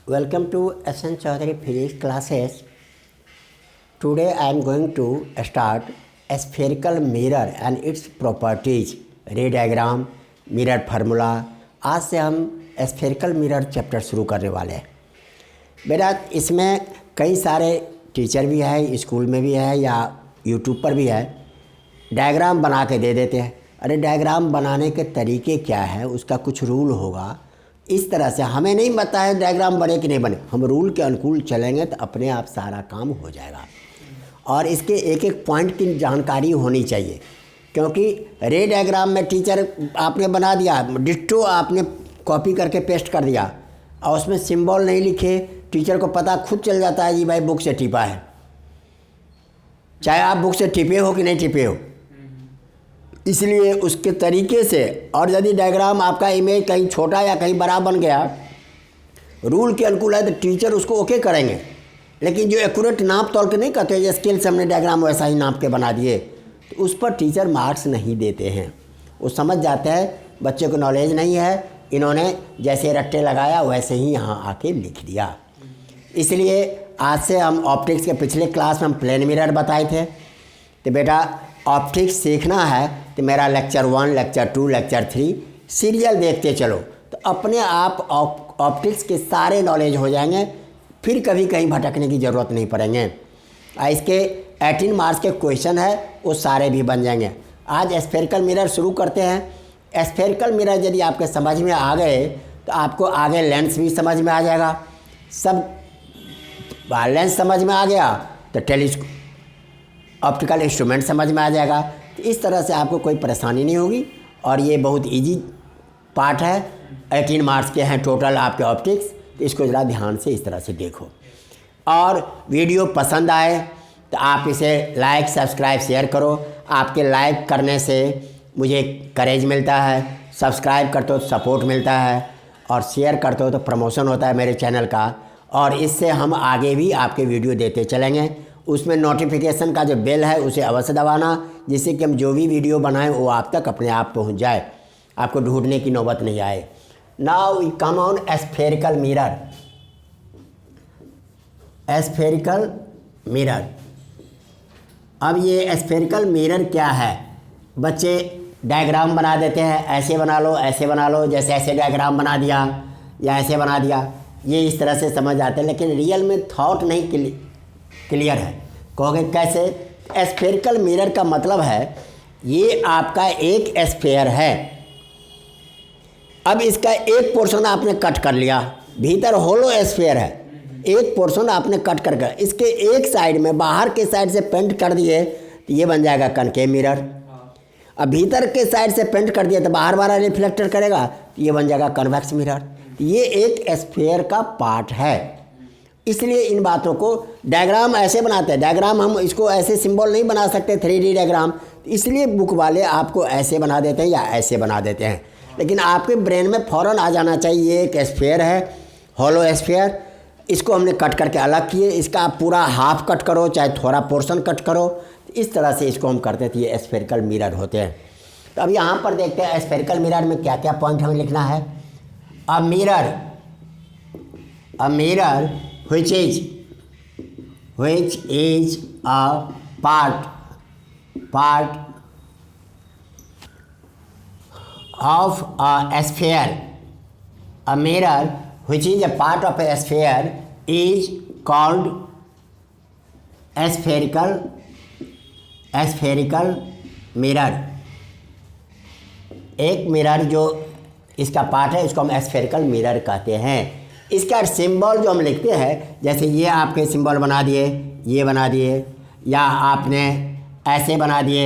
Welcome to SN Chaudhary Physics classes. Today I am going to start a spherical mirror and its properties, ray diagram, mirror formula. आज से हम spherical mirror chapter शुरू करने वाले हैं। बेटा इसमें कई सारे टीचर भी है, स्कूल में भी है या यूट्यूब पर भी है, डायग्राम बना के दे देते हैं। अरे डायग्राम बनाने के तरीके क्या है, उसका कुछ रूल होगा। इस तरह से हमें नहीं पता है डायग्राम बने कि नहीं बने, हम रूल के अनुकूल चलेंगे तो अपने आप सारा काम हो जाएगा। और इसके एक एक पॉइंट की जानकारी होनी चाहिए, क्योंकि रे डायग्राम में टीचर आपने बना दिया, डिट्टो आपने कॉपी करके पेस्ट कर दिया और उसमें सिंबल नहीं लिखे, टीचर को पता खुद चल जाता है जी भाई बुक से टिपा है, चाहे आप बुक से टिपे हो कि नहीं टिपे हो। इसलिए उसके तरीके से, और यदि डायग्राम आपका इमेज कहीं छोटा या कहीं बड़ा बन गया, रूल के अनुकूल है तो टीचर उसको ओके करेंगे। लेकिन जो एक्यूरेट नाप तोल के नहीं कहते, जो स्केल से हमने डायग्राम वैसा ही नाप के बना दिए, तो उस पर टीचर मार्क्स नहीं देते हैं। वो समझ जाते हैं बच्चे को नॉलेज नहीं है, इन्होंने जैसे रट्टे लगाया वैसे ही यहाँ आके लिख दिया। इसलिए आज से हम ऑप्टिक्स के पिछले क्लास में हम प्लेन मिरर बताए थे। तो बेटा ऑप्टिक्स सीखना है तो मेरा लेक्चर 1, लेक्चर 2, लेक्चर 3 सीरियल देखते चलो, तो अपने आप ऑप्टिक्स के सारे नॉलेज हो जाएंगे, फिर कभी कहीं भटकने की ज़रूरत नहीं पड़ेंगे। इसके 18 मार्क्स के क्वेश्चन है, वो सारे भी बन जाएंगे। आज स्फेरिकल मिरर शुरू करते हैं। स्फेरिकल मिरर यदि आपके समझ में आ गए तो आपको आगे लेंस भी समझ में आ जाएगा। सब लेंस समझ में आ गया तो टेलीस्कोप, ऑप्टिकल इंस्ट्रूमेंट समझ में आ जाएगा। तो इस तरह से आपको कोई परेशानी नहीं होगी और ये बहुत इजी पार्ट है। 18 मार्क्स के हैं टोटल आपके ऑप्टिक्स, तो इसको ज़रा ध्यान से इस तरह से देखो। और वीडियो पसंद आए तो आप इसे लाइक, सब्सक्राइब, शेयर करो। आपके लाइक करने से मुझे करेज मिलता है, सब्सक्राइब करते हो तो सपोर्ट मिलता है, और शेयर करते हो तो प्रमोशन होता है मेरे चैनल का, और इससे हम आगे भी आपके वीडियो देते चलेंगे। उसमें नोटिफिकेशन का जो बेल है उसे अवश्य दबाना, जिससे कि हम जो भी वीडियो बनाएं वो आप तक अपने आप पहुंच जाए, आपको ढूंढने की नौबत नहीं आए। Now we come on spherical mirror. Spherical mirror, अब ये स्फेरिकल मिरर क्या है? बच्चे डायग्राम बना देते हैं, ऐसे बना लो, ऐसे बना लो, जैसे ऐसे डायग्राम बना दिया या ऐसे बना दिया, ये इस तरह से समझ आते हैं, लेकिन रियल में थॉट नहीं क्लियर है। कहोगे कैसे? स्फेरिकल मिरर का मतलब है ये आपका एक स्फेयर है। अब इसका एक पोर्शन आपने कट कर लिया, भीतर होलो स्फेयर है, एक पोर्शन आपने कट कर इसके एक साइड में बाहर के साइड से पेंट कर दिए तो ये बन जाएगा कनकेव मिरर। अब भीतर के साइड से पेंट कर दिया तो बाहर वाला रिफ्लेक्टर करेगा तो ये बन जाएगा कन्वेक्स मिरर। ये एक स्फेयर का पार्ट है। इसलिए इन बातों को डायग्राम ऐसे बनाते हैं। डायग्राम हम इसको ऐसे सिंबल नहीं बना सकते 3D डायग्राम, इसलिए बुक वाले आपको ऐसे बना देते हैं या ऐसे बना देते हैं। लेकिन आपके ब्रेन में फ़ौरन आ जाना चाहिए ये एक स्फेयर है, हॉलो स्फेयर। इसको हमने कट करके अलग किए, इसका आप पूरा हाफ कट करो चाहे थोड़ा पोर्शन कट करो, इस तरह से इसको हम करते थे। ये स्फेरिकल मिरर होते हैं। तो अब यहाँ पर देखते हैं स्फेरिकल मिरर में क्या क्या पॉइंट हमें लिखना है। A mirror which is a part of a sphere. A mirror which is a part of a sphere is called spherical mirror. एक मिरर जो इसका पार्ट है इसको हम स्फेरिकल मिरर कहते हैं। इसका सिंबल जो हम लिखते हैं, जैसे ये आपके सिंबल बना दिए, ये बना दिए, या आपने ऐसे बना दिए,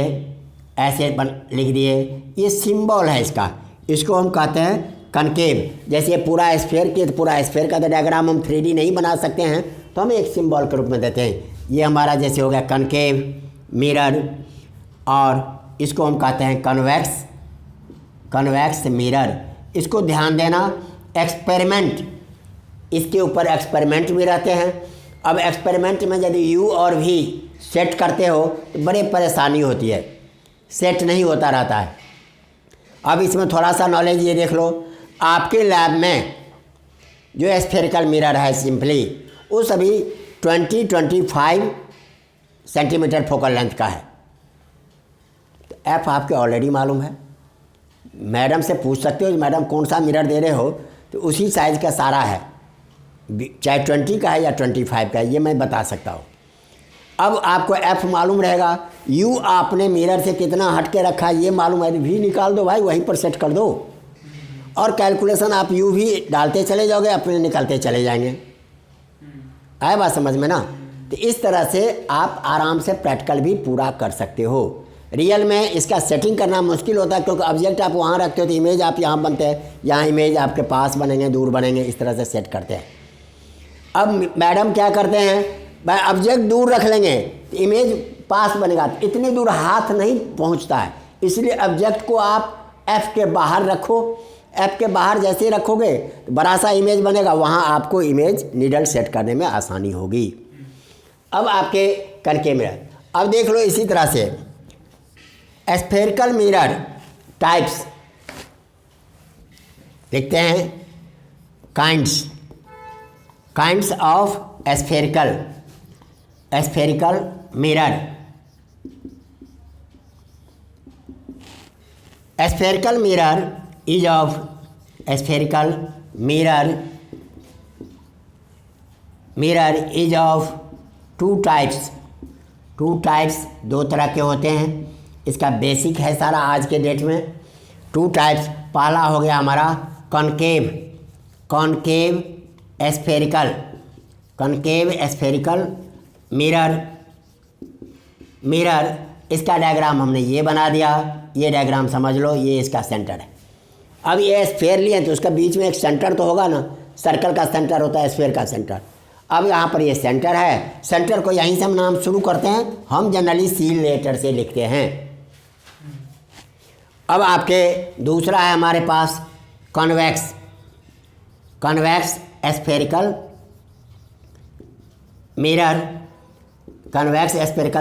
ऐसे लिख दिए, ये सिंबल है इसका। इसको हम कहते हैं कनकेव। जैसे ये पूरा स्फेयर की, तो पूरा स्फेयर का तो डायग्राम हम 3D नहीं बना सकते हैं, तो हम एक सिंबल के रूप में देते हैं। ये हमारा जैसे हो गया कनकेव मिरर, और इसको हम कहते हैं कन्वेक्स मिरर। इसको ध्यान देना, एक्सपेरिमेंट, इसके ऊपर एक्सपेरिमेंट भी रहते हैं। अब एक्सपेरिमेंट में यदि U और V सेट करते हो तो बड़ी परेशानी होती है, सेट नहीं होता रहता है। अब इसमें थोड़ा सा नॉलेज ये देख लो, आपके लैब में जो स्फेरिकल मिरर है सिंपली वो सभी 20-25 सेंटीमीटर फोकल लेंथ का है। तो एफ आपके ऑलरेडी मालूम है, मैडम से पूछ सकते हो मैडम कौन सा मिरर दे रहे हो, तो उसी साइज़ का सारा है, चाहे 20 का है या 25 का है, ये मैं बता सकता हूँ। अब आपको एफ मालूम रहेगा, यू आपने मिरर से कितना हट के रखा है ये मालूम है, भी निकाल दो भाई, वहीं पर सेट कर दो और कैलकुलेशन आप यू भी डालते चले जाओगे, अपने निकलते चले जाएंगे। आए बात समझ में ना? तो इस तरह से आप आराम से प्रैक्टिकल भी पूरा कर सकते हो। रियल में इसका सेटिंग करना मुश्किल होता है, क्योंकि ऑब्जेक्ट आप वहाँ रखते हो तो इमेज आप यहाँ बनते हैं, यहाँ इमेज आपके पास बनेंगे, दूर बनेंगे, इस तरह से सेट करते हैं। अब मैडम क्या करते हैं, भाई ऑब्जेक्ट दूर रख लेंगे तो इमेज पास बनेगा, तो इतनी दूर हाथ नहीं पहुँचता है, इसलिए ऑब्जेक्ट को आप एफ के बाहर रखो। एफ के बाहर जैसे ही रखोगे तो बड़ा सा इमेज बनेगा, वहाँ आपको इमेज नीडल सेट करने में आसानी होगी। अब आपके कनके मिरर, अब देख लो इसी तरह से स्फेरिकल मिरर टाइप्स लिखते हैं, kinds of spherical mirror. Spherical mirror is of spherical mirror is of two types, दो तरह के होते हैं। इसका बेसिक है सारा आज के डेट में। टू टाइप्स, पहला हो गया हमारा कॉनकेव स्फेरिकल मिरर। इसका डायग्राम हमने ये बना दिया, ये डायग्राम समझ लो, ये इसका सेंटर है। अब ये स्फेयर लिए तो उसका बीच में एक सेंटर तो होगा ना, सर्कल का सेंटर होता है, स्फेयर का सेंटर। अब यहाँ पर ये सेंटर है, सेंटर को यहीं से हम नाम शुरू करते हैं, हम जनरली सी लेटर से लिखते हैं। अब आपके दूसरा है हमारे पास कॉन्वेक्स स्फेरिकल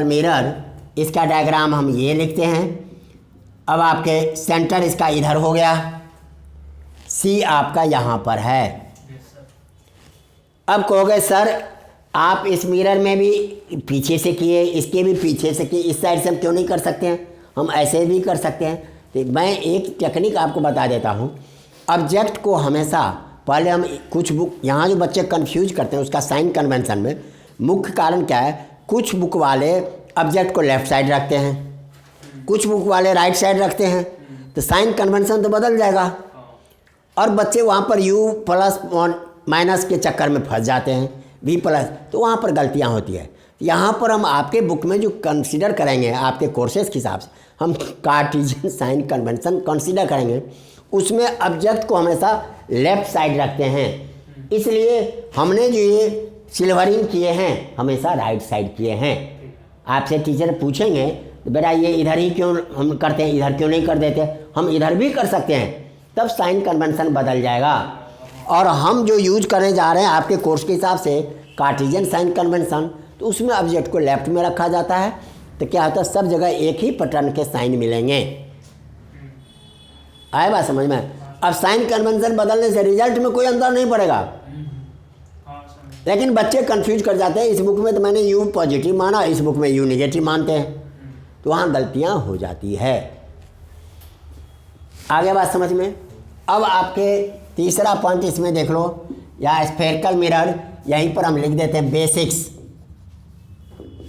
मिरर। इसका डायग्राम हम ये लिखते हैं। अब आपके सेंटर इसका इधर हो गया, सी आपका यहाँ पर है। अब कहोगे सर आप इस मिरर में भी पीछे से किए, इसके भी पीछे से किए, इस साइड से हम क्यों नहीं कर सकते हैं? हम ऐसे भी कर सकते हैं। तो मैं एक टेक्निक आपको बता देता हूँ। ऑब्जेक्ट को हमेशा पहले हम कुछ बुक, यहाँ जो बच्चे कंफ्यूज करते हैं उसका साइन कन्वेंशन में मुख्य कारण क्या है, कुछ बुक वाले ऑब्जेक्ट को लेफ़्ट साइड रखते हैं, कुछ बुक वाले राइट साइड रखते हैं, तो साइन कन्वेंशन तो बदल जाएगा और बच्चे वहाँ पर यू प्लस माइनस के चक्कर में फंस जाते हैं, वी प्लस, तो वहाँ पर गलतियाँ होती है। यहाँ पर हम आपके बुक में जो कंसीडर करेंगे आपके कोर्सेज के हिसाब से, हम कार्टेशियन साइन कन्वेंशन कंसीडर करेंगे, उसमें ऑब्जेक्ट को हमेशा लेफ़्ट साइड रखते हैं। इसलिए हमने जो ये सिल्वरिंग किए हैं हमेशा राइट साइड किए हैं। आपसे टीचर पूछेंगे तो बेटा ये इधर ही क्यों हम करते हैं, इधर क्यों नहीं कर देते? हम इधर भी कर सकते हैं, तब साइन कन्वेंशन बदल जाएगा। और हम जो यूज करने जा रहे हैं आपके कोर्स के हिसाब से कार्टेशियन साइन कन्वेंशन, तो उसमें ऑब्जेक्ट को लेफ्ट में रखा जाता है, तो क्या होता है सब जगह एक ही पैटर्न के साइन मिलेंगे। आए बात समझ में? अब साइन कन्वेंशन बदलने से रिजल्ट में कोई अंतर नहीं पड़ेगा, लेकिन बच्चे कंफ्यूज कर जाते हैं। इस बुक में तो मैंने यू पॉजिटिव माना, इस बुक में यू नेगेटिव मानते हैं, तो वहाँ गलतियाँ हो जाती है। आगे बात समझ में? अब आपके तीसरा पॉइंट इसमें देख लो, या स्फेरिकल मिरर, यहीं पर हम लिख देते हैं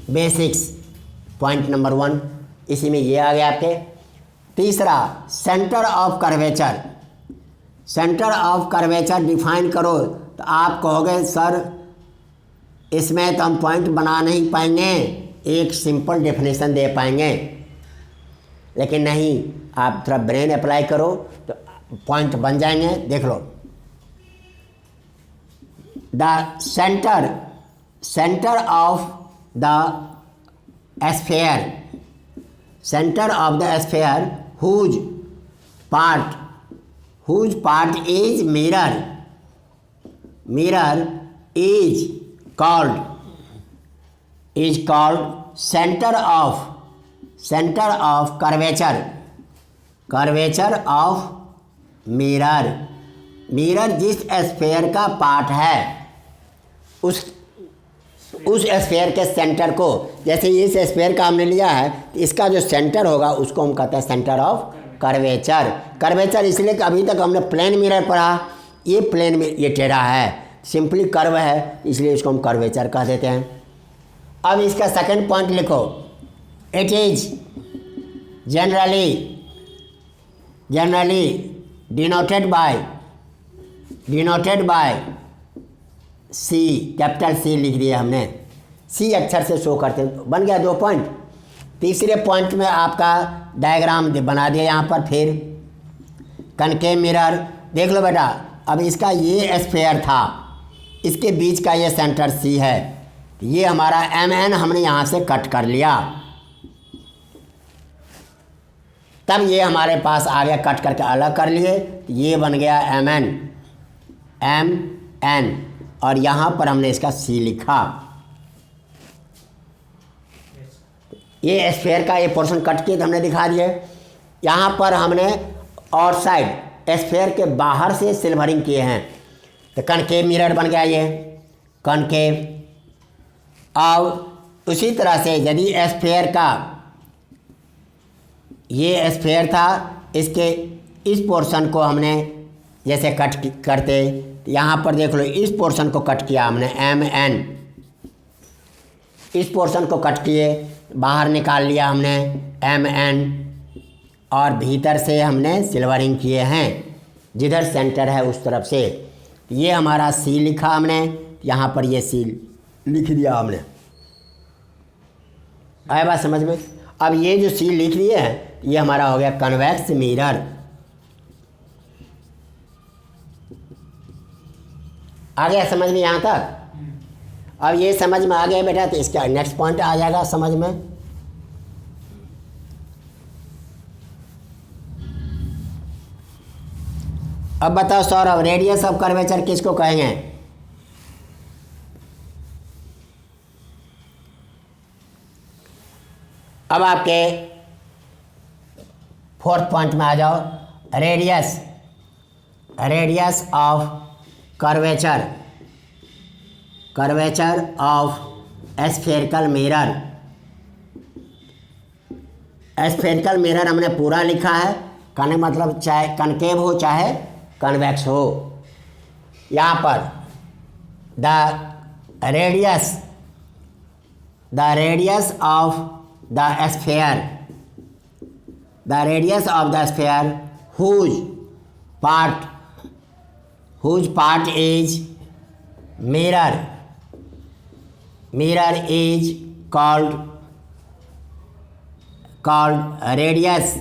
बेसिक्स पॉइंट नंबर 1, इसी में ये आ गया आपके। तीसरा सेंटर ऑफ कर्वेचर डिफाइन करो, तो आप कहोगे सर इसमें तो हम पॉइंट बना नहीं पाएंगे, एक सिंपल डेफिनेशन दे पाएंगे, लेकिन नहीं, आप थोड़ा ब्रेन अप्लाई करो तो पॉइंट बन जाएंगे। देख लो, the centre of the sphere whose part is mirror is called center of curvature of mirror mirror जिस स्फेयर का पार्ट है उस स्फेयर के सेंटर को, जैसे इस स्फेयर का हमने लिया है तो इसका जो सेंटर होगा उसको हम कहते हैं सेंटर ऑफ कर्वेचर। कर्वेचर इसलिए कि अभी तक हमने प्लेन मिरर पढ़ा, ये प्लेन में ये टेढ़ा है, सिंपली कर्व है, इसलिए इसको हम कर्वेचर कह देते हैं। अब इसका सेकंड पॉइंट लिखो, it is generally denoted by C, capital C लिख दिया हमने, सी अक्षर से शो करते हैं। बन गया 2 पॉइंट। तीसरे पॉइंट में आपका डायग्राम बना दिया यहाँ पर। फिर कनकेव मिरर देख लो बेटा, अब इसका ये स्फेयर था, इसके बीच का ये सेंटर सी है, ये हमारा MN हमने यहाँ से कट कर लिया, तब ये हमारे पास आ गया, कट करके अलग कर लिए, ये बन गया MN, और यहाँ पर हमने इसका C लिखा। ये स्फेयर का ये पोर्शन कट किए तो हमने दिखा दिए। यहाँ पर हमने और साइड स्फेयर के बाहर से सिल्वरिंग किए हैं, तो कनकेव मिरर बन गया ये कनकेव। अब उसी तरह से यदि स्फेयर का ये स्फेयर था, इसके इस पोर्शन को हमने जैसे कट करते, यहाँ पर देख लो इस पोर्शन को कट किया हमने MN, इस पोर्शन को कट किए, बाहर निकाल लिया हमने MN, और भीतर से हमने सिल्वरिंग किए हैं जिधर सेंटर है उस तरफ से। ये हमारा C लिखा हमने, यहाँ पर ये C लिख दिया हमने। आया बात समझ में? अब ये जो C लिख लिए हैं ये हमारा हो गया कन्वेक्स मिरर। आ गया समझ में यहाँ तक? अब ये समझ में आ गया बेटा, तो इसका नेक्स्ट पॉइंट आ जाएगा समझ में। अब बताओ सौरभ, रेडियस ऑफ कर्वेचर किसको कहेंगे? अब आपके 4th पॉइंट में आ जाओ, radius of curvature of spherical mirror. Spherical mirror हमने पूरा लिखा है, कहने मतलब चाहे कनकेव हो चाहे कन्वेक्स हो। यहाँ पर the radius of the sphere whose part is mirror is called radius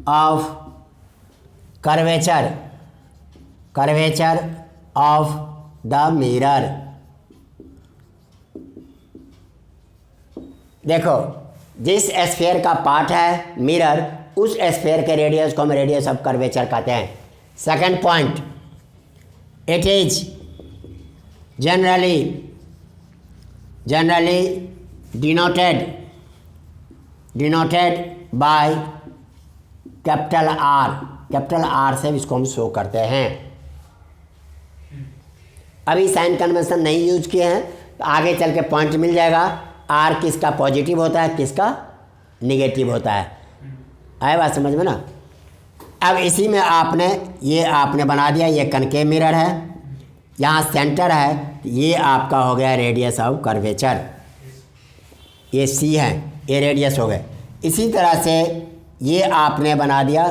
of curvature of the mirror। देखो, जिस स्फेयर का पार्ट है मिरर, उस स्फेयर के रेडियस को हम रेडियस ऑफ कर्वेचर कहते हैं। Second point, it is generally denoted by capital R से इसको हम शो करते हैं। अभी साइन कन्वेंशन नहीं यूज किए हैं, तो आगे चल के पॉइंट मिल जाएगा, आर किसका पॉजिटिव होता है किसका निगेटिव होता है। आए बात समझ में ना? अब इसी में आपने बना दिया, ये कनकेव मिरर है, यहाँ सेंटर है, तो ये आपका हो गया रेडियस ऑफ कर्वेचर, ये C है, ये रेडियस हो गए। इसी तरह से ये आपने बना दिया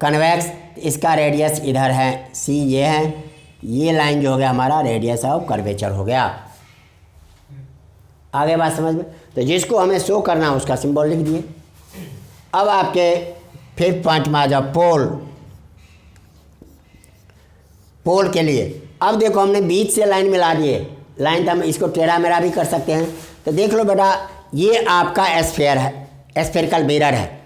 कन्वेक्स, इसका रेडियस इधर है C, ये है, ये लाइन जो हो गया हमारा रेडियस ऑफ कर्वेचर हो गया। आगे बात समझ में? तो जिसको हमें शो करना है उसका सिंबल लिख दिए। अब आपके 5th पॉइंट में आ जाओ, पोल के लिए। अब देखो हमने बीच से लाइन मिला दिए, लाइन तो हम इसको टेढ़ा मेढ़ा भी कर सकते हैं। तो देख लो बेटा, ये आपका स्फेयर है, स्फेरिकल मिरर है।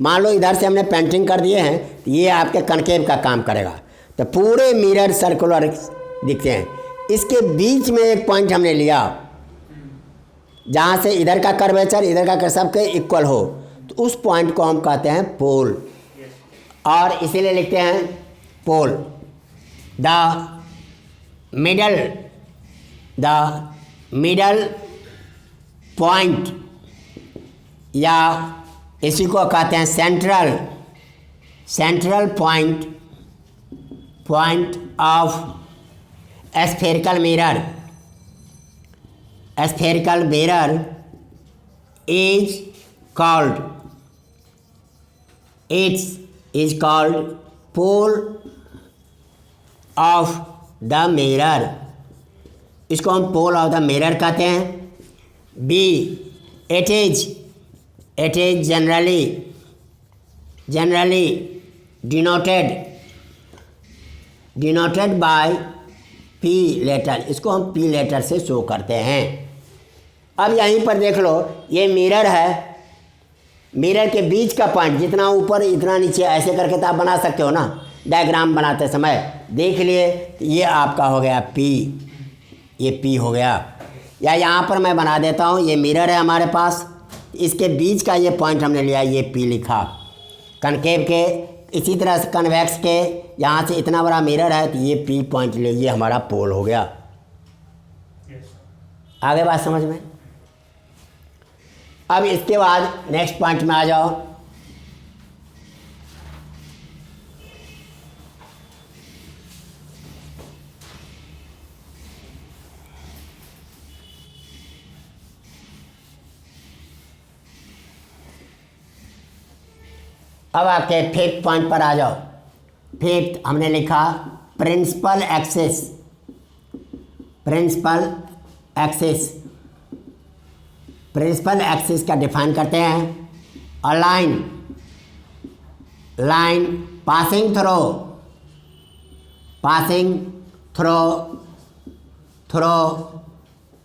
मान लो इधर से हमने पेंटिंग कर दिए हैं, तो ये आपके कनकेव का काम करेगा। तो पूरे मिरर सर्कुलर दिखते हैं। इसके बीच में एक पॉइंट हमने लिया जहाँ से इधर का कर्वेचर इधर का सबके इक्वल हो, तो उस पॉइंट को हम कहते हैं पोल, और इसीलिए लिखते हैं पोल। द मिडल पॉइंट, या इसी को कहते हैं central point of spherical mirror is called pole of the mirror। इसको हम पोल ऑफ द मिरर कहते हैं। B, it is generally denoted by P letter. इसको हम P लेटर से शो करते हैं। अब यहीं पर देख लो, ये मिरर है, मिरर के बीच का पॉइंट जितना ऊपर इतना नीचे ऐसे करके तो आप बना सकते हो ना, डायग्राम बनाते समय देख लिए। ये आपका हो गया P, ये P हो गया। या यहाँ पर मैं बना देता हूँ, ये मिरर है हमारे पास, इसके बीच का ये पॉइंट हमने लिया, ये P लिखा। कनकेव के इसी तरह से कन्वेक्स के यहाँ से इतना बड़ा मिरर है तो ये P पॉइंट ले, ये हमारा पोल हो गया। आगे बात समझ में। अब इसके बाद नेक्स्ट पॉइंट में आ जाओ। अब आपके फिफ्थ पॉइंट पर आ जाओ। फिफ्थ हमने लिखा प्रिंसिपल एक्सिस का डिफाइन करते हैं। A line passing through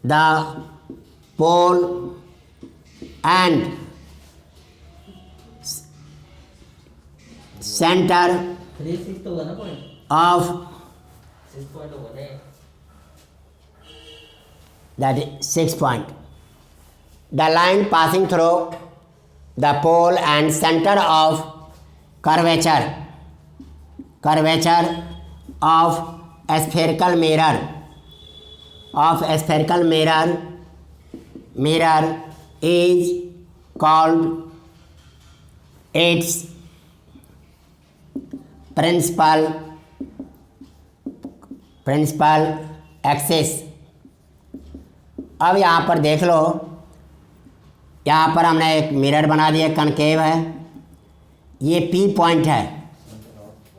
the pole and centre of that is 6 point. The line passing through the pole and center of curvature of spherical mirror is called its principal axis। अब यहाँ पर देख लो, यहाँ पर हमने एक मिरर बना दिया, कनकेव है, ये P पॉइंट है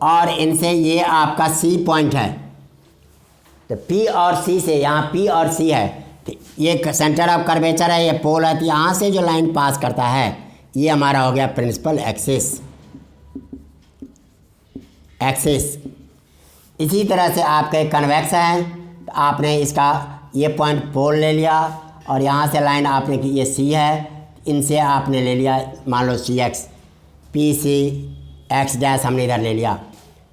और इनसे ये आपका C पॉइंट है। तो P और C से, यहाँ P और C है, तो ये सेंटर ऑफ कर्वेचर है, ये पोल है, तो यहाँ से जो लाइन पास करता है ये हमारा हो गया प्रिंसिपल एक्सिस। इसी तरह से आपका एक कन्वेक्स है, तो आपने इसका ये पॉइंट पोल ले लिया और यहाँ से लाइन आपने की, ये C है, इनसे आपने ले लिया मान लो CX, PC X डैश हमने इधर ले लिया।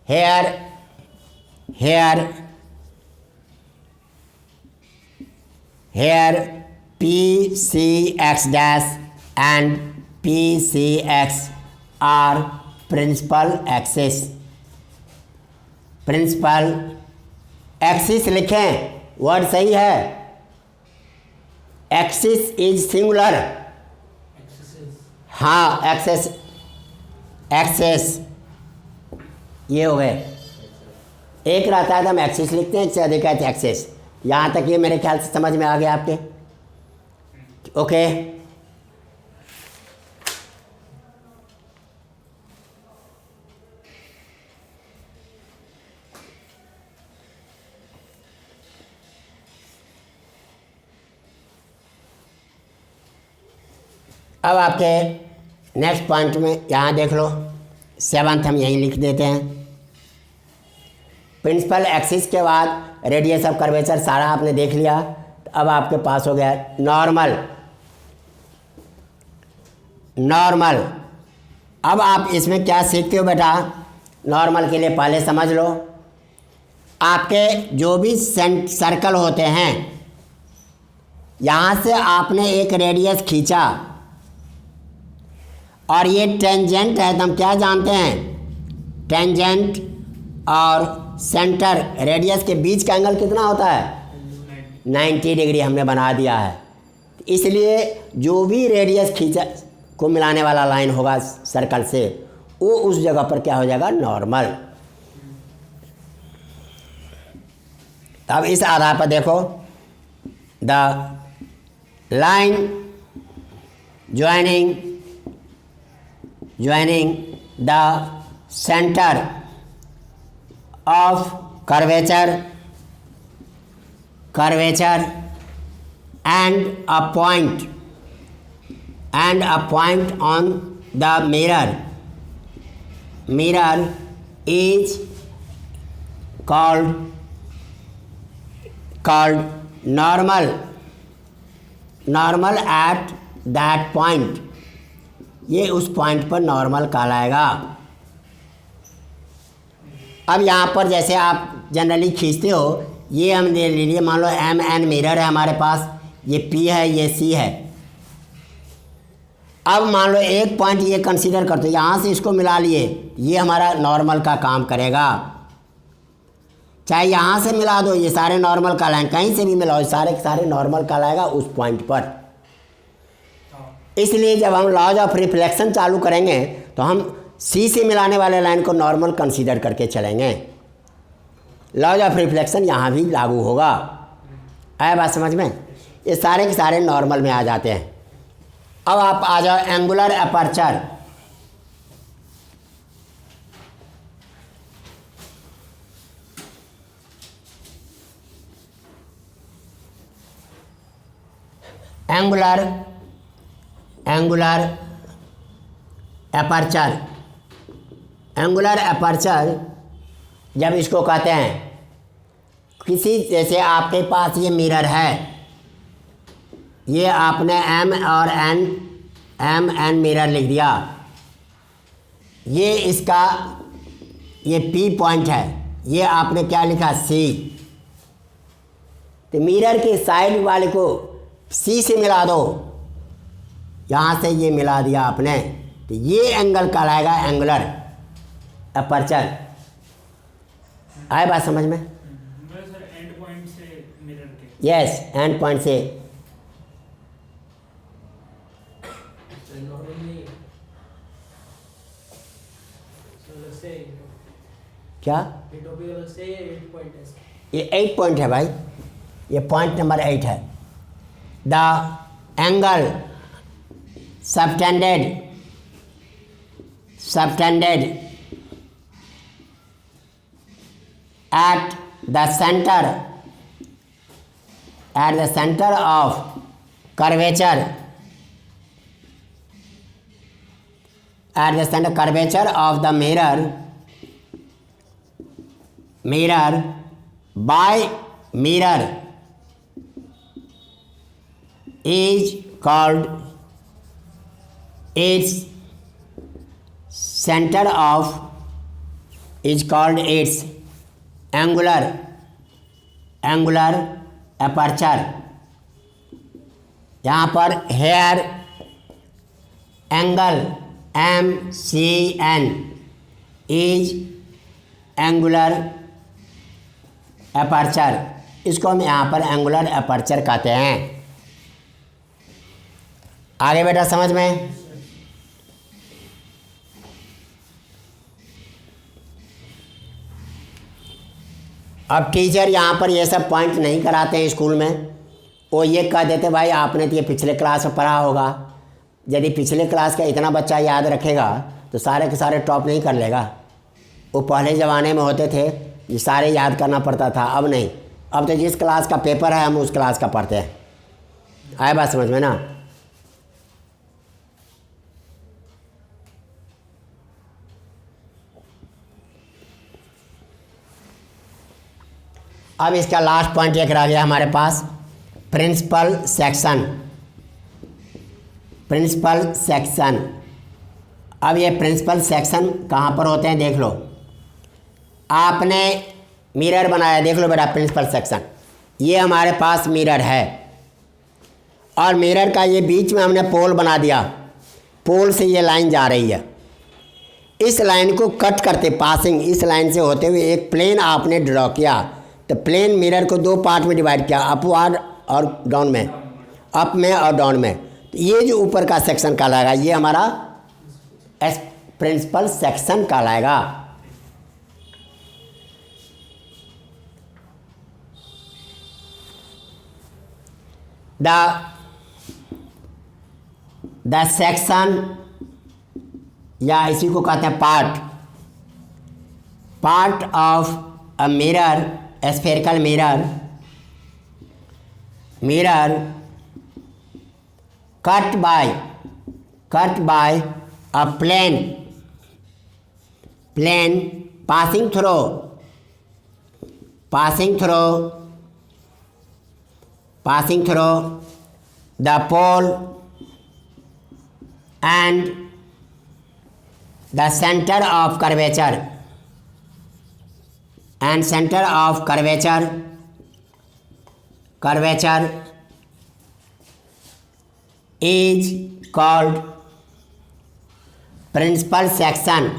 Here PCX dash and PCX are principal axis लिखें, वर्ड सही है। एक्सिस इज सिंगुलर, हाँ एक्सेस ये हो गए। एक रहता है तो हम एक्सिस लिखते हैं, एक से अधिक कहते हैं एक्सेस। यहाँ तक ये मेरे ख्याल से समझ में आ गया आपके, ओके। अब आपके नेक्स्ट पॉइंट में यहाँ देख लो, 7th हम यहीं लिख देते हैं। प्रिंसिपल एक्सिस के बाद रेडियस ऑफ कर्वेचर सारा आपने देख लिया। तो अब आपके पास हो गया नॉर्मल। अब आप इसमें क्या सीखते हो बेटा, नॉर्मल के लिए पहले समझ लो, आपके जो भी सर्कल होते हैं, यहाँ से आपने एक रेडियस खींचा और ये टेंजेंट है, तो हम क्या जानते हैं, टेंजेंट और सेंटर रेडियस के बीच का एंगल कितना होता है? 90 डिग्री हमने बना दिया है। इसलिए जो भी रेडियस खींचा को मिलाने वाला लाइन होगा सर्कल से, वो उस जगह पर क्या हो जाएगा? नॉर्मल। अब इस आधार पर देखो, the line joining the centre of curvature and a point on the mirror is called normal at that point। ये उस पॉइंट पर नॉर्मल कहलाएगा। अब यहाँ पर जैसे आप जनरली खींचते हो, ये हम ले लीजिए, मान लो MN मिरर है हमारे पास, ये P है, ये C है। अब मान लो एक पॉइंट ये कंसीडर करते हो, यहाँ से इसको मिला लिए, ये हमारा नॉर्मल का काम करेगा। चाहे यहाँ से मिला दो, ये सारे नॉर्मल कहलाएंगे, कहीं से भी मिलाओ, सारे के सारे नॉर्मल कहलाएगा उस पॉइंट पर। इसलिए जब हम लॉज ऑफ रिफ्लेक्शन चालू करेंगे तो हम सी से मिलाने वाले लाइन को नॉर्मल कंसीडर करके चलेंगे। लॉज ऑफ रिफ्लेक्शन यहाँ भी लागू होगा। आया बात समझ में? ये सारे के सारे नॉर्मल में आ जाते हैं। अब आप आ जाओ एंगुलर अपर्चर। एंगुलर अपर्चर जब इसको कहते हैं, किसी जैसे आपके पास ये मिरर है, ये आपने एम एन मिरर लिख दिया, ये इसका ये पी पॉइंट है, ये आपने क्या लिखा? सी। तो मिरर के साइड वाले को सी से मिला दो, यहाँ से ये मिला दिया आपने, तो ये एंगल कहलाएगा एंगुलर अपर्चर। आए बात समझ में? सर एंड पॉइंट से मिरर के। यस, एंड पॉइंट से। क्या? ये 8 पॉइंट है भाई, ये पॉइंट नंबर 8 है। The angle subtended at the center of curvature of the mirror by mirror is called its center of its angular aperture। यहाँ पर here angle MCN is angular aperture. इसको हम यहाँ पर एंगुलर अपर्चर कहते हैं। आगे बेटा समझ में? अब टीचर यहाँ पर ये सब पॉइंट नहीं कराते हैं स्कूल में, वो ये कह देते भाई आपने तो ये पिछले क्लास में पढ़ा होगा। यदि पिछले क्लास का इतना बच्चा याद रखेगा तो सारे के सारे टॉप नहीं कर लेगा। वो पहले ज़माने में होते थे, ये सारे याद करना पड़ता था, अब नहीं। अब तो जिस क्लास का पेपर है हम उस क्लास का पढ़ते हैं। आए बात समझ में ना? अब इसका लास्ट पॉइंट एक रह गया हमारे पास, प्रिंसिपल सेक्शन। अब ये प्रिंसिपल सेक्शन कहाँ पर होते हैं देख लो। आपने मिरर बनाया, देख लो बेटा प्रिंसिपल सेक्शन। ये हमारे पास मिरर है और मिरर का ये बीच में हमने पोल बना दिया, पोल से ये लाइन जा रही है। इस लाइन को कट करते पासिंग इस लाइन से होते हुए एक प्लेन आपने ड्रॉ किया, तो प्लेन मिरर को दो पार्ट में डिवाइड किया, अपवर्ड और डाउन में, अप में और डाउन में। तो ये जो ऊपर का सेक्शन कहलाएगा ये हमारा प्रिंसिपल सेक्शन कहलाएगा। द सेक्शन या इसी को कहते हैं part of a mirror, spherical mirror cut by a plane passing through the pole and the center of curvature is called principal section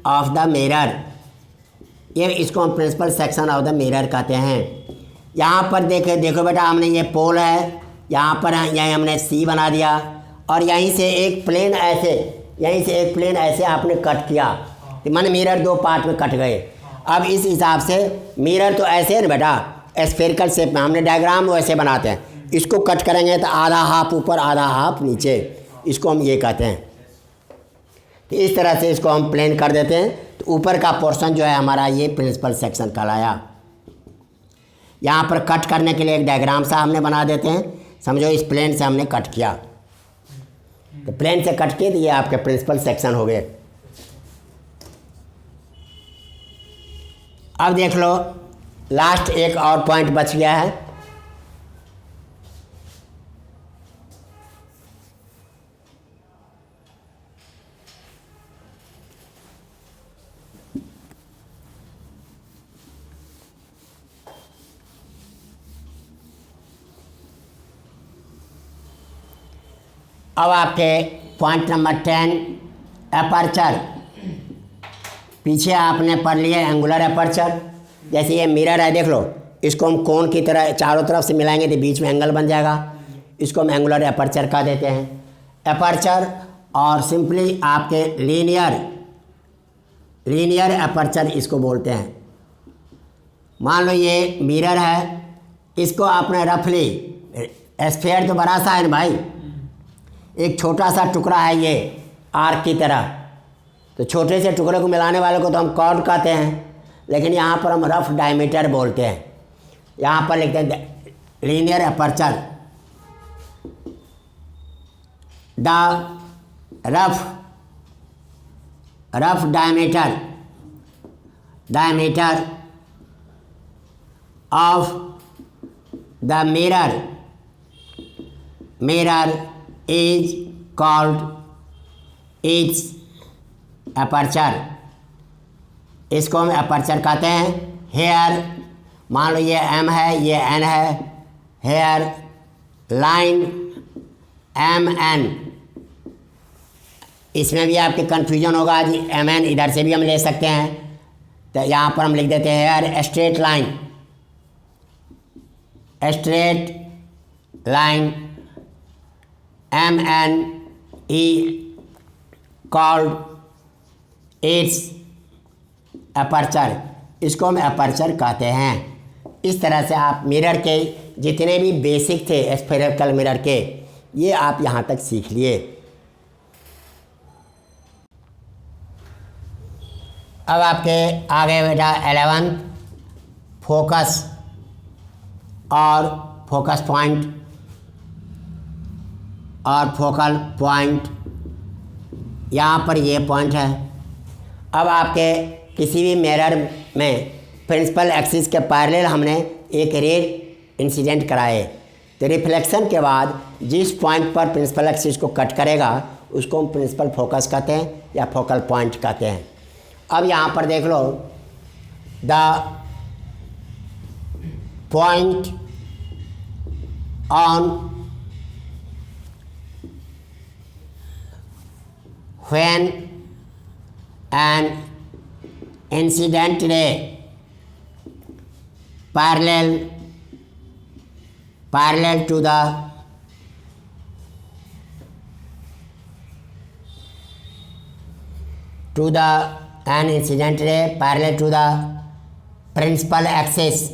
of the mirror। ये इसको हम principal section of the mirror कहते हैं। यहाँ पर देखो बेटा, हमने ये पोल है, यहाँ पर यहीं हमने सी बना दिया और यहीं से एक प्लेन ऐसे आपने कट किया, तो मन मिरर दो पार्ट में कट गए। अब इस हिसाब से मिरर तो ऐसे है ना बेटा, स्फेरिकल शेप में, हमने डायग्राम वैसे बनाते हैं। इसको कट करेंगे तो आधा हाफ ऊपर आधा हाफ नीचे, इसको हम ये कहते हैं। तो इस तरह से इसको हम प्लेन कर देते हैं, तो ऊपर का पोर्शन जो है हमारा ये प्रिंसिपल सेक्शन कहलाया। यहाँ पर कट करने के लिए एक डायग्राम सा हमने बना देते हैं, समझो इस प्लेन से हमने कट किया, तो प्लेन से कट किए तो ये आपके प्रिंसिपल सेक्शन हो गए। अब देख लो, लास्ट एक और पॉइंट बच गया है। अब आपके पॉइंट नंबर 10 एपर्चर। पीछे आपने पढ़ लिया एंगुलर एपर्चर। जैसे ये मिरर है, देख लो, इसको हम कोन की तरह चारों तरफ से मिलाएंगे तो बीच में एंगल बन जाएगा, इसको हम एंगुलर एपर्चर कह देते हैं। एपर्चर और सिंपली आपके लीनियर एपर्चर इसको बोलते हैं। मान लो ये मिरर है, इसको आपने रफली, स्फेयर तो बड़ा सा है ना भाई, एक छोटा सा टुकड़ा है ये आर्क की तरह, तो छोटे से टुकड़े को मिलाने वाले को तो हम कॉर्ड कहते हैं, लेकिन यहाँ पर हम रफ डायमीटर बोलते हैं। यहाँ पर लिखते हैं linear aperture, the rough diameter of the mirror is called its aperture। इसको हम एपर्चर कहते हैं। हेयर, मान लो ये M है, ये N है, हेयर लाइन MN, इसमें भी आपके कन्फ्यूजन होगा जी, MN इधर से भी हम ले सकते हैं, तो यहाँ पर हम लिख देते हैं here straight line MN called its aperture। इसको हम एपर्चर कहते हैं। इस तरह से आप मिरर के जितने भी बेसिक थे स्फेरिकल मिरर के, ये आप यहाँ तक सीख लिए। अब आपके आगे बेटा 11 फोकस और फोकस पॉइंट और फोकल पॉइंट। यहाँ पर ये पॉइंट है। अब आपके किसी भी मिरर में प्रिंसिपल एक्सिस के पैरेलल हमने एक रे इंसिडेंट कराए, तो रिफ्लेक्शन के बाद जिस पॉइंट पर प्रिंसिपल एक्सिस को कट करेगा उसको हम प्रिंसिपल फोकस कहते हैं या फोकल पॉइंट कहते हैं। अब यहाँ पर देख लो, the point on when an incident ray parallel to the an incident ray parallel to the principal axis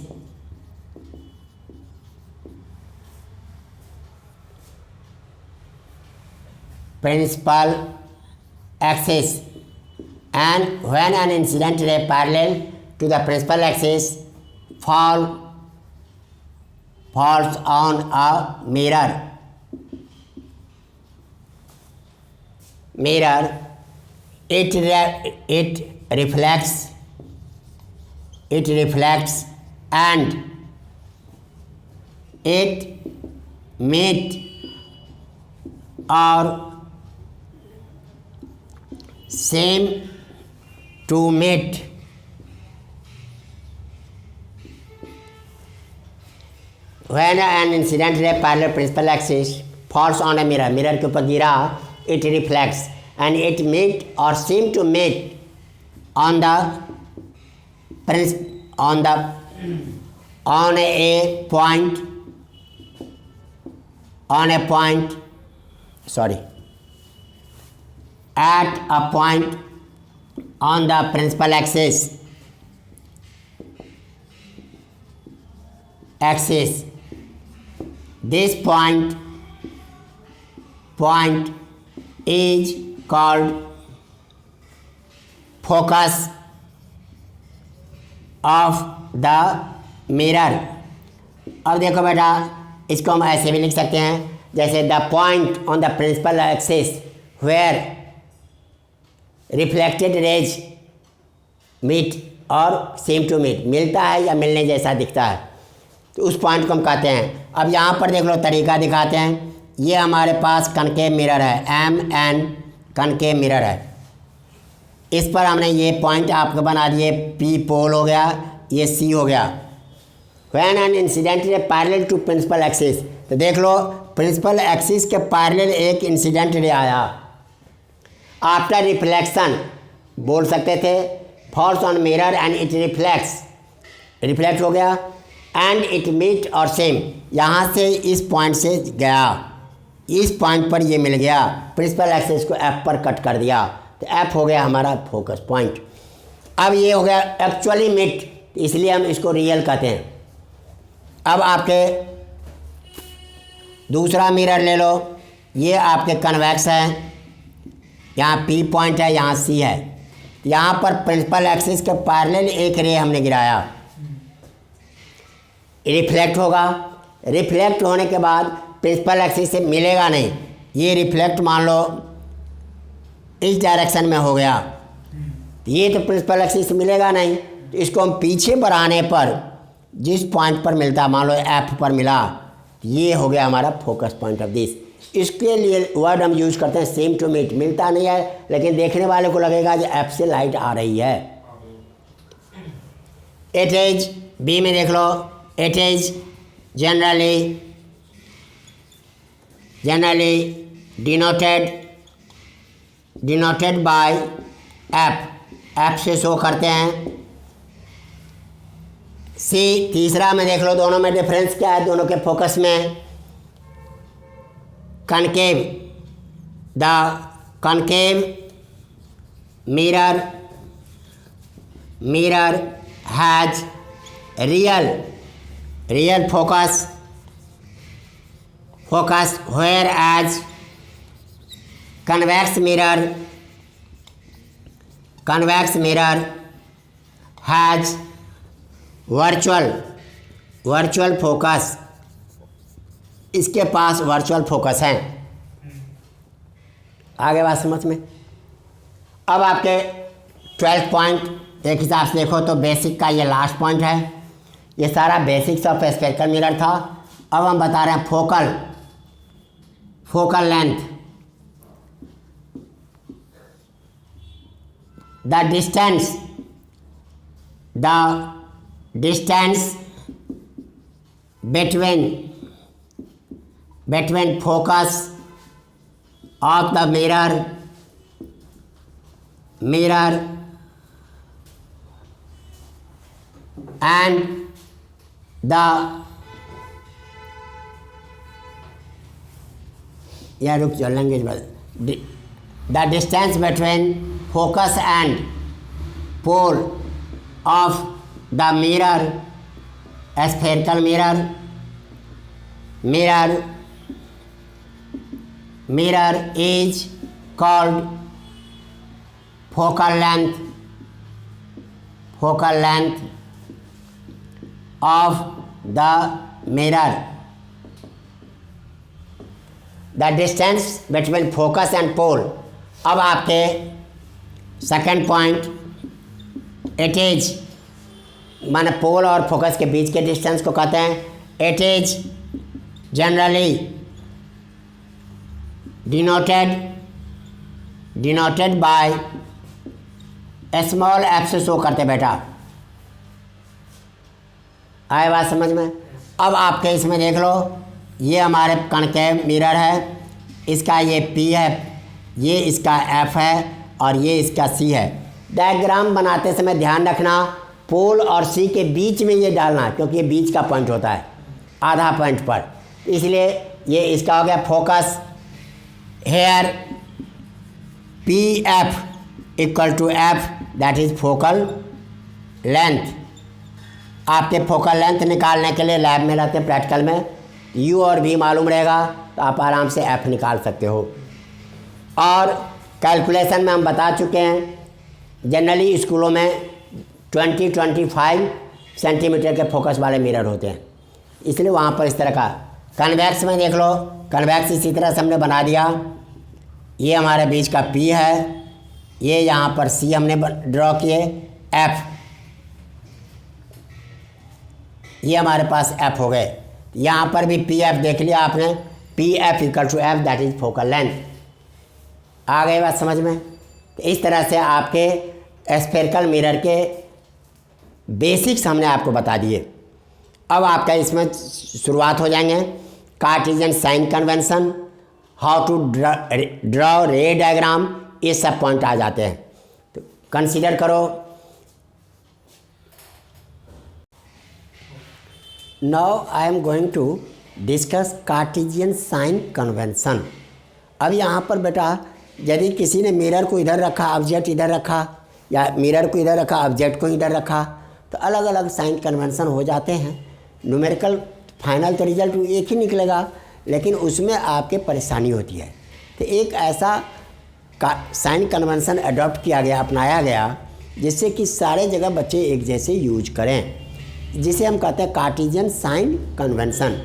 and when an incident ray parallel to the principal axis falls on a mirror it reflects and it meet or seem to meet when an incident ray parallel principal axis falls on a mirror के ऊपर गिरा it reflects and it meet or seem to meet on a point on the principal axis this point is called focus of the mirror। अब देखो बेटा, इसको हम ऐसे भी लिख सकते हैं जैसे the point on the principal axis where reflected rays meet or seem to meet, मिलता है या मिलने जैसा दिखता है, तो उस पॉइंट को हम कहते हैं। अब यहाँ पर देख लो, तरीका दिखाते हैं। ये हमारे पास कनकेव मिरर है, MN कनकेव मिरर है। इस पर हमने ये पॉइंट आपको बना दिए, P पोल हो गया, ये C हो गया। When an incident ray parallel to principal axis, तो देख लो प्रिंसिपल एक्सिस के पैरेलल एक इंसिडेंट रे आया। आफ्टर रिफ्लेक्शन बोल सकते थे, falls on mirror and it reflect हो गया and it meet or seem, यहाँ से इस पॉइंट से गया, इस पॉइंट पर ये मिल गया, प्रिंसिपल एक्सिस को F पर कट कर दिया, तो F हो गया हमारा फोकस पॉइंट। अब ये हो गया एक्चुअली मीट, इसलिए हम इसको रियल कहते हैं। अब आपके दूसरा मिरर ले लो, ये आपके कन्वेक्स है, यहाँ P पॉइंट है, यहाँ C है। यहाँ पर प्रिंसिपल एक्सिस के पैरेलल एक रे हमने गिराया, रिफ्लेक्ट होगा। रिफ्लेक्ट होने के बाद प्रिंसिपल एक्सिस से मिलेगा नहीं, ये रिफ्लेक्ट मान लो इस डायरेक्शन में हो गया, ये तो प्रिंसिपल एक्सिस से मिलेगा नहीं, तो इसको हम पीछे बढ़ाने पर जिस पॉइंट पर मिलता, मान लो F पर मिला, ये हो गया हमारा फोकस पॉइंट ऑफ दिस। इसके लिए वर्ड हम यूज़ करते हैं सेम टू मीट, मिलता नहीं है लेकिन देखने वाले को लगेगा कि F से लाइट आ रही है। इट इज B में देख लो, it is generally denoted by F से शो करते हैं। C तीसरा में देख लो, दोनों में डिफरेंस क्या है, दोनों के फोकस में। Concave, the concave mirror has real focus where as convex mirror has virtual focus, इसके पास वर्चुअल फोकस है। आगे बात समझ में। अब आपके 12 पॉइंट एक हिसाब से देखो तो बेसिक का ये लास्ट पॉइंट है, ये सारा बेसिक्स ऑफ स्फेरिकल मिरर था। अब हम बता रहे हैं focal length, the distance between between focus of the mirror and the रुक जाओ लैंग्वेज बदल the distance between focus and pole of the mirror, spherical mirror is called focal length of the mirror. The distance between focus and pole. अब आपके second point, it is माने पोल और focus के बीच के distance को कहते हैं it is generally denoted by small F से शो करते बेटा। आए बात समझ में? अब आपके इसमें देख लो, ये हमारे कॉन्केव मिरर है, इसका ये पी है, ये इसका एफ है और ये इसका सी है। डायग्राम बनाते समय ध्यान रखना पोल और सी के बीच में ये डालना, क्योंकि ये बीच का पॉइंट होता है आधा पॉइंट पर, इसलिए ये इसका हो गया focus. Here P F equal to F, that is focal length. आपके फोकल लेंथ निकालने के लिए लैब में रहते हैं, प्रैक्टिकल में यू और वी मालूम रहेगा तो आप आराम से एफ निकाल सकते हो। और कैलकुलेशन में हम बता चुके हैं, जनरली स्कूलों में 20-25 सेंटीमीटर के फोकस वाले मिरर होते हैं, इसलिए वहाँ पर इस तरह का। कन्वेक्स में देख लो, कन्वेक्स इसी तरह से हमने बना दिया। ये हमारे बीच का पी है, ये यहाँ पर सी हमने ड्रॉ किए, एफ ये हमारे पास एफ हो गए। यहाँ पर भी पी एफ देख लिया आपने, P F equal to F, that is focal length. आ गई बात समझ में? तो इस तरह से आपके स्फेरिकल मिरर के बेसिक्स हमने आपको बता दिए। अब आपका इसमें शुरुआत हो जाएंगे Cartesian sign convention, how to draw ray diagram, ये सब पॉइंट आ जाते हैं। तो कंसीडर करो। Now I am going to discuss Cartesian sign convention. अब यहाँ पर बेटा यदि किसी ने मिरर को इधर रखा, ऑब्जेक्ट इधर रखा, या मिरर को इधर रखा, ऑब्जेक्ट को इधर रखा, तो अलग अलग साइन कन्वेंशन हो जाते हैं। न्यूमेरिकल फाइनल तो रिजल्ट एक ही निकलेगा, लेकिन उसमें आपके परेशानी होती है। तो एक ऐसा साइन कन्वेंशन अडॉप्ट किया गया, अपनाया गया, जिससे कि सारे जगह बच्चे एक जैसे यूज करें, जिसे हम कहते हैं कार्टेशियन साइन कन्वेंशन।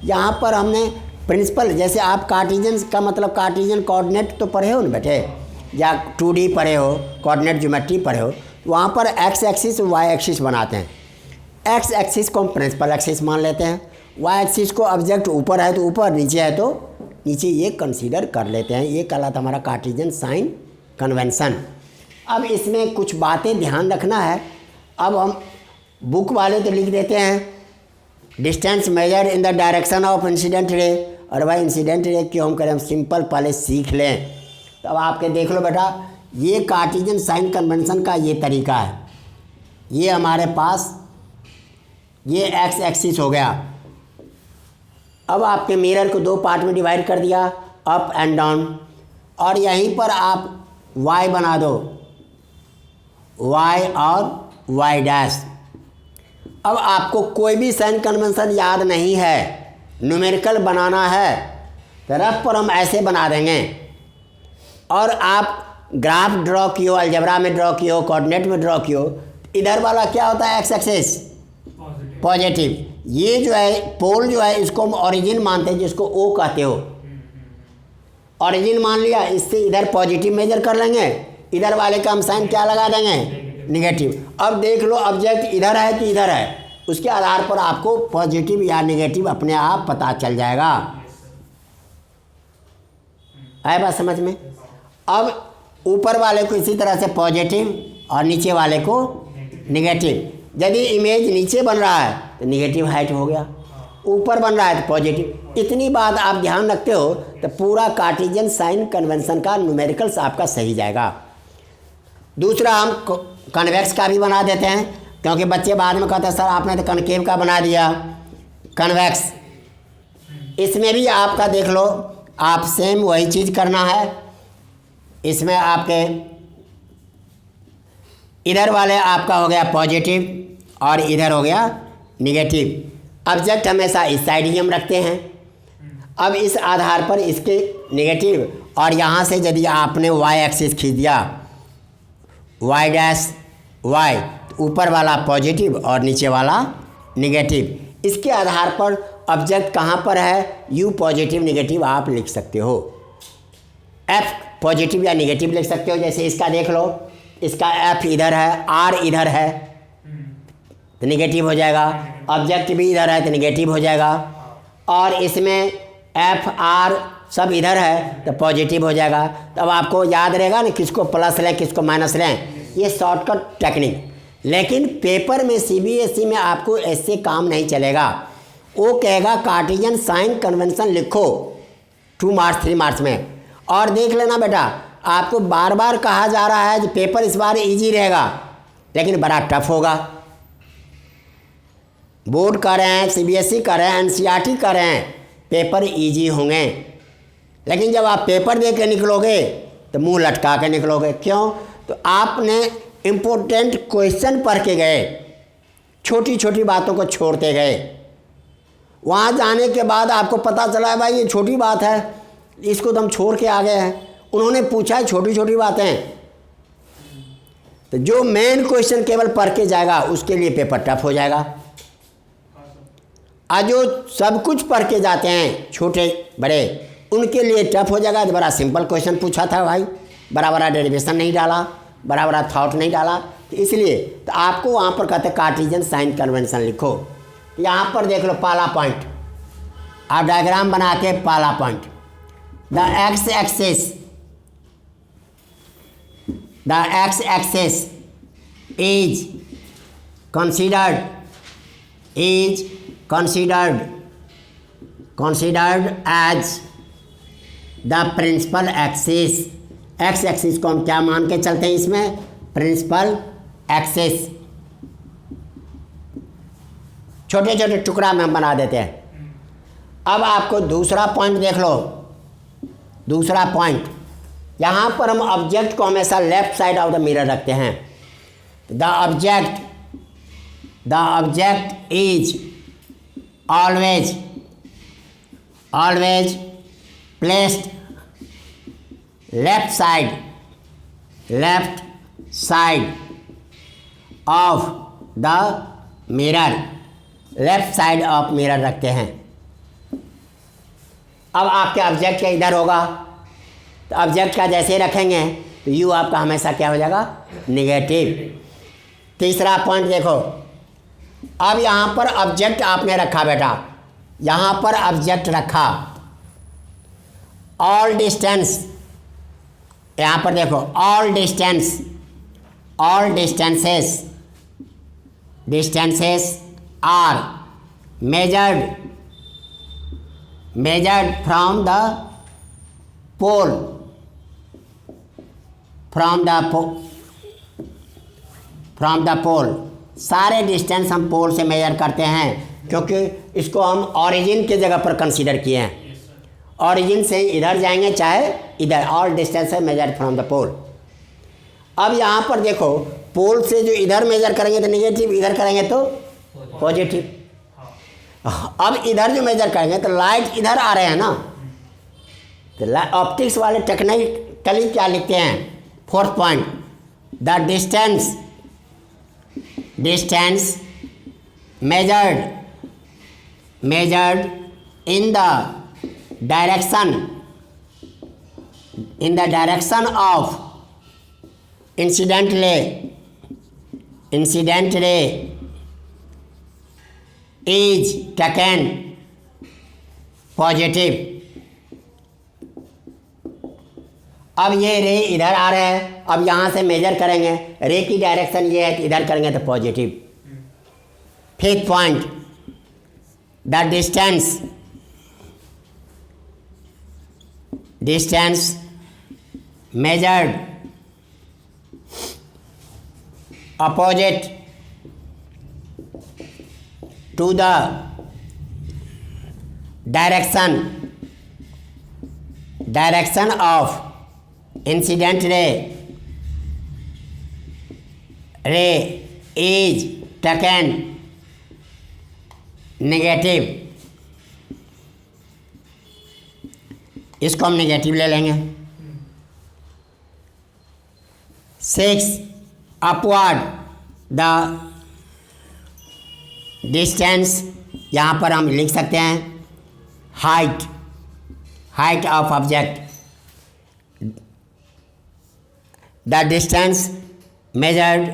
यहाँ पर हमने प्रिंसिपल, जैसे आप कार्टेशियन का मतलब कार्टेशियन कोऑर्डिनेट तो पढ़े हो ना बेटे, या 2D पढ़े हो, कोऑर्डिनेट ज्योमेट्री पढ़े हो, वहाँ पर एक्स एक्सिस वाई एक्सिस बनाते हैं। एक्स एक्सिस को हम प्रिंसिपल एक्सिस मान लेते हैं, वाई एक्सिस को ऑब्जेक्ट ऊपर है तो ऊपर, नीचे है तो नीचे, ये कंसीडर कर लेते हैं। ये कहलाता हमारा कार्टेशियन साइन कन्वेंशन। अब इसमें कुछ बातें ध्यान रखना है। अब हम बुक वाले तो लिख देते हैं distance measure in the direction of incident ray, और भाई इंसिडेंट रे क्यों हम करें, हम सिंपल पहले सीख लें। तो अब आपके देख लो बेटा, ये कार्टेशियन साइन कन्वेंशन का ये तरीका है। ये हमारे पास ये एक्स एक्सिस हो गया। अब आपके मिरर को दो पार्ट में डिवाइड कर दिया, अप एंड डाउन, और यहीं पर आप वाई बना दो, वाई और वाई डैश। अब आपको कोई भी साइन कन्वेंशन याद नहीं है, न्यूमेरिकल बनाना है, तो रफ पर हम ऐसे बना देंगे। और आप ग्राफ ड्रॉ कियो, अलजेब्रा में ड्रॉ कियो, कोऑर्डिनेट में ड्रॉ कियो, इधर वाला क्या होता है, एक्स एक्सिस पॉजिटिव। ये जो है पोल जो है, इसको हम ओरिजिन मानते हैं, जिसको ओ कहते हो। ओरिजिन मान लिया, इससे इधर पॉजिटिव मेजर कर लेंगे, इधर वाले का हम साइन क्या लगा देंगे, निगेटिव। अब देख लो ऑब्जेक्ट इधर है कि इधर है, उसके आधार पर आपको पॉजिटिव या नेगेटिव अपने आप पता चल जाएगा। आए बात समझ में? अब ऊपर वाले को इसी तरह से पॉजिटिव और नीचे वाले को नेगेटिव। यदि इमेज नीचे बन रहा है तो नेगेटिव हाइट हो गया, ऊपर बन रहा है तो पॉजिटिव। इतनी बात आप ध्यान रखते हो तो पूरा कार्टेशियन साइन कन्वेंशन का न्यूमेरिकल्स आपका सही जाएगा। दूसरा हम कन्वेक्स का भी बना देते हैं, क्योंकि बच्चे बाद में कहते हैं सर आपने तो कनकेव का बना दिया, कन्वेक्स। इसमें भी आपका देख लो, आप सेम वही चीज़ करना है। इसमें आपके इधर वाले आपका हो गया पॉजिटिव और इधर हो गया निगेटिव। ऑब्जेक्ट हमेशा इस साइड ही हम रखते हैं। अब इस आधार पर इसके निगेटिव, और यहाँ से यदि आपने वाई एक्सिस खींच दिया, वाई डैश वाई, तो ऊपर वाला पॉजिटिव और नीचे वाला निगेटिव। इसके आधार पर ऑब्जेक्ट कहाँ पर है, यू पॉजिटिव निगेटिव आप लिख सकते हो, एफ पॉजिटिव या निगेटिव लिख सकते हो। जैसे इसका देख लो, इसका एफ इधर है, आर इधर है तो निगेटिव हो जाएगा, ऑब्जेक्ट भी इधर है तो निगेटिव हो जाएगा, और इसमें एफ आर सब इधर है तो पॉजिटिव हो जाएगा। तो अब आपको याद रहेगा ना किसको प्लस लें किसको माइनस लें, ये शॉर्टकट टेक्निक। लेकिन पेपर में सीबीएसई में आपको ऐसे काम नहीं चलेगा। वो कहेगा कार्टेशियन साइन कन्वेंशन लिखो 2 मार्क्स 3 मार्क्स में, और देख लेना बेटा आपको बार बार कहा जा रहा है कि पेपर इस बार इजी रहेगा, लेकिन बड़ा टफ होगा। बोर्ड कर रहे हैं, सीबीएसई कर रहे हैं, एनसीईआरटी कर रहे हैं, पेपर इजी होंगे। लेकिन जब आप पेपर दे के निकलोगे तो मुंह लटका के निकलोगे। क्यों? तो आपने इम्पोर्टेंट क्वेश्चन पढ़ के गए, छोटी छोटी बातों को छोड़ते गए। वहाँ जाने के बाद आपको पता चला है भाई ये छोटी बात है, इसको तो हम छोड़ के आ गए हैं। उन्होंने पूछा है छोटी छोटी बातें, तो जो मेन क्वेश्चन केवल पढ़ के जाएगा उसके लिए पेपर टफ हो जाएगा। आज जो सब कुछ पढ़ के जाते हैं छोटे बड़े, उनके लिए टफ हो जाएगा। तो बड़ा सिंपल क्वेश्चन पूछा था भाई, बड़ा बड़ा डेरिवेशन नहीं डाला, बड़ा बड़ा थॉट नहीं डाला, तो इसलिए तो आपको वहाँ पर कहते हैं कार्टेशियन साइन कन्वेंशन लिखो। यहाँ पर देख लो पहला पॉइंट, आप डायग्राम बना के पहला point, the X axis is considered as the principal axis। X axis को हम क्या मान के चलते हैं इसमें, प्रिंसिपल एक्सिस। छोटे छोटे टुकड़ा में हम बना देते हैं। अब आपको दूसरा पॉइंट देख लो, दूसरा पॉइंट यहाँ पर हम ऑब्जेक्ट को हमेशा left side of the mirror रखते हैं। The object is always placed left side of the mirror, left side of mirror रखते हैं। अब आपके ऑब्जेक्ट का इधर होगा, तो ऑब्जेक्ट का जैसे ही रखेंगे तो यू आपका हमेशा क्या हो जाएगा, निगेटिव। तीसरा पॉइंट देखो, अब यहाँ पर ऑब्जेक्ट आपने रखा बेटा, यहाँ पर ऑब्जेक्ट रखा, ऑल डिस्टेंस, यहाँ पर देखो all distances are measured from the pole। सारे डिस्टेंस हम पोल से मेजर करते हैं, क्योंकि इसको हम ओरिजिन के जगह पर कंसीडर किए हैं। ओरिजिन से इधर जाएंगे चाहे इधर, ऑल डिस्टेंस है मेजर फ्रॉम द पोल। अब यहाँ पर देखो, पोल से जो इधर मेजर करेंगे तो निगेटिव, इधर करेंगे तो पॉजिटिव। अब इधर जो मेजर करेंगे तो लाइट इधर आ रहे हैं ना, तो ऑप्टिक्स वाले टेक्निकली क्या लिखते हैं, fourth point, the distance measured in the direction of incident ray is taken positive. अब ये रे इधर आ रहे हैं, अब यहाँ से मेजर करेंगे, रे की डायरेक्शन ये है कि इधर करेंगे तो positive. Fifth point, the distance measured opposite to the direction of incident ray is taken negative। इसको हम नेगेटिव ले लेंगे। 6 अपवर्ड द डिस्टेंस, यहाँ पर हम लिख सकते हैं height of object, the distance measured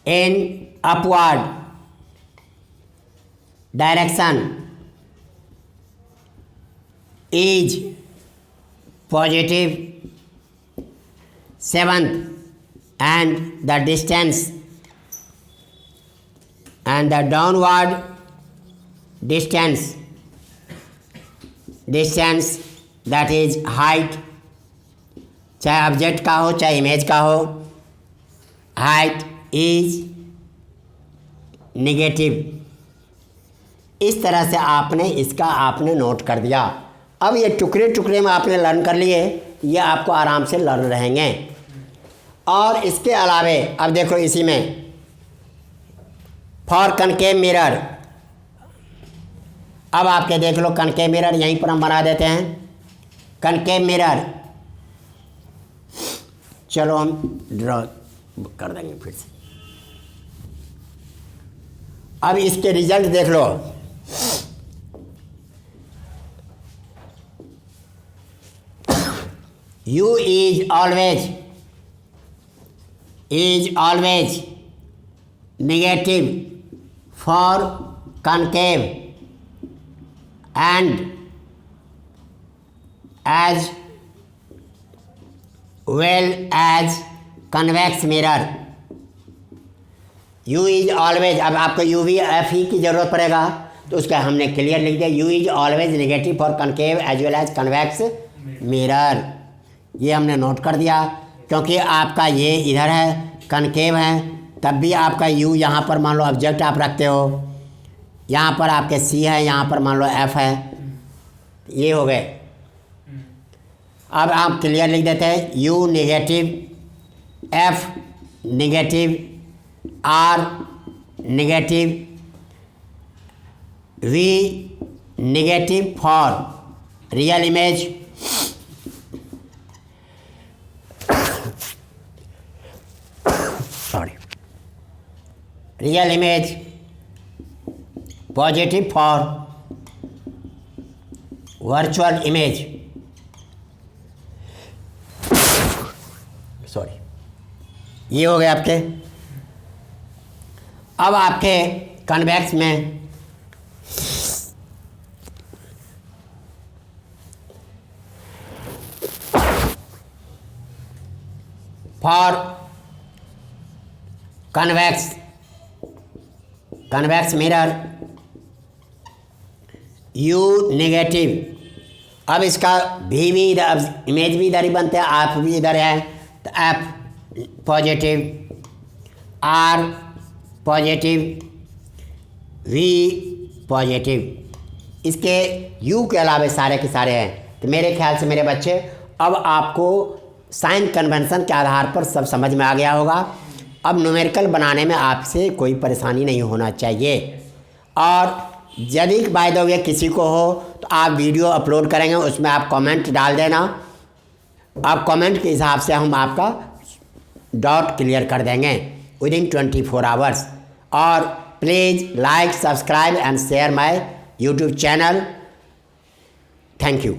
in upward direction is positive 7th, and the distance and the downward distance that is height, चाहे ऑब्जेक्ट का हो चाहे इमेज का हो, हाइट इज नेगेटिव। इस तरह से आपने नोट कर दिया। अब ये टुकड़े टुकड़े में आपने लर्न कर लिए, ये आपको आराम से लर्न रहेंगे। और इसके अलावे अब देखो इसी में फॉर कनकेव मिरर, अब आपके देख लो कनकेव मिरर, यहीं पर हम बना देते हैं कनकेव मिरर। चलो हम ड्रॉ कर देंगे फिर से। अब इसके रिजल्ट देख लो। U is always negative for concave and as well as convex mirror। U is always, अब आपको U V F ही की ज़रूरत पड़ेगा तो उसका हमने क्लियर लिख दिया। U is always negative for concave as well as convex mirror। ये हमने नोट कर दिया, क्योंकि आपका ये इधर है कनकेव है, तब भी आपका यू यहाँ पर मान लो ऑब्जेक्ट आप रखते हो, यहाँ पर आपके सी है, यहाँ पर मान लो एफ है, ये हो गए। अब आप क्लियर लिख देते हैं U negative, F negative, R negative, V negative for real image, real image, positive for virtual image, sorry ये हो गए आपके। अब आपके कन्वेक्स में for convex mirror U negative. अब इसका भी इधर, इमेज भी इधर ही बनते हैं, एफ भी इधर है तो F positive, R positive, V positive. इसके यू के अलावे सारे के सारे हैं। तो मेरे ख्याल से मेरे बच्चे अब आपको साइन कन्वेंशन के आधार पर सब समझ में आ गया होगा। अब न्यूमेरिकल बनाने में आपसे कोई परेशानी नहीं होना चाहिए। और यदि बाय द वे किसी को हो तो आप वीडियो अपलोड करेंगे, उसमें आप कमेंट डाल देना। आप कमेंट के हिसाब से हम आपका डाउट क्लियर कर देंगे विदिन 24 आवर्स। और please like, subscribe and share my YouTube channel. Thank you.